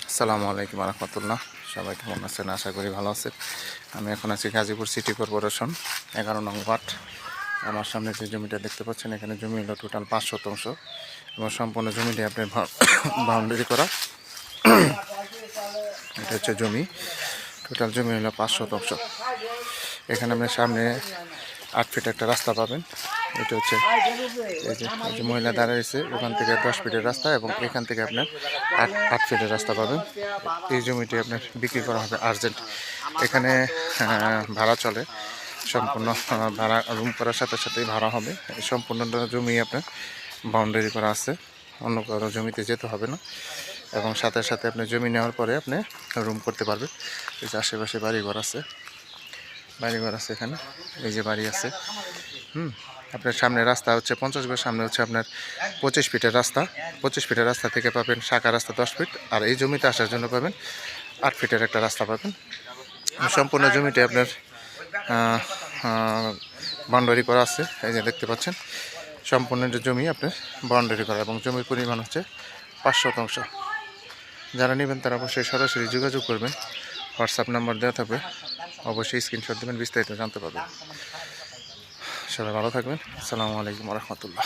আসসালামু আলাইকুম রহমতুল্লাহ। সবাই কেমন আছেন? আশা করি ভালো আছেন। আমি এখন আছি গাজীপুর সিটি কর্পোরেশন 11 নং ওয়ার্ড। আমার সামনে যে জমিটা দেখতে পাচ্ছেন, এখানে জমি হলো টোটাল 5 শতাংশ এবং সম্পূর্ণ জমিটি আপনার বাউন্ডারি করা। এটা হচ্ছে জমি, টোটাল জমি হলো 5 শতাংশ। এখানে আপনার সামনে 8 ফিট একটা রাস্তা পাবেন। এটা হচ্ছে এই যে মহিলা দাঁড়িয়েছে, ওখান থেকে 10 ফিটের রাস্তা এবং এখান থেকে আপনার 8 ফিটের রাস্তা পাবেন। এই জমিটি আপনার বিক্রি করা হবে আর্জেন্ট। এখানে ভাড়া চলে, সম্পূর্ণ ভাড়া রুম করার সাথে সাথেই ভাড়া হবে। সম্পূর্ণ জমি আপনার বাউন্ডারি করা আছে, অন্য কারো জমিতে যেতে হবে না। এবং সাথে সাথে আপনি জমি নেওয়ার পরে আপনি রুম করতে পারবে। এই যে আশেপাশে বাড়িঘর আছে, এখানে এই যে বাড়ি আছে। আপনার সামনে রাস্তা হচ্ছে 50 গজ, সামনে হচ্ছে আপনার 25 ফিটের রাস্তা। 25 ফিটের রাস্তা থেকে পাবেন শাখা রাস্তা 10 ফিট, আর এই জমিতে আসার জন্য পাবেন 8 ফিটের একটা রাস্তা পাবেন। সম্পূর্ণ জমিটি আপনার বাউন্ডারি করা আছে, এই যে দেখতে পাচ্ছেন। সম্পূর্ণ জমি আপনার বাউন্ডারি করা এবং জমির পরিমাণ হচ্ছে 5 শতাংশ। যারা নেবেন তারা অবশ্যই সরাসরি যোগাযোগ করবেন। হোয়াটসঅ্যাপ নাম্বার দেওয়া থাকবে, অবশ্যই স্ক্রিনশট দেবেন, বিস্তারিত জানতে পারবেন। সবাই ভালো থাকবেন। আসসালামু আলাইকুম রহমতুল্লাহ।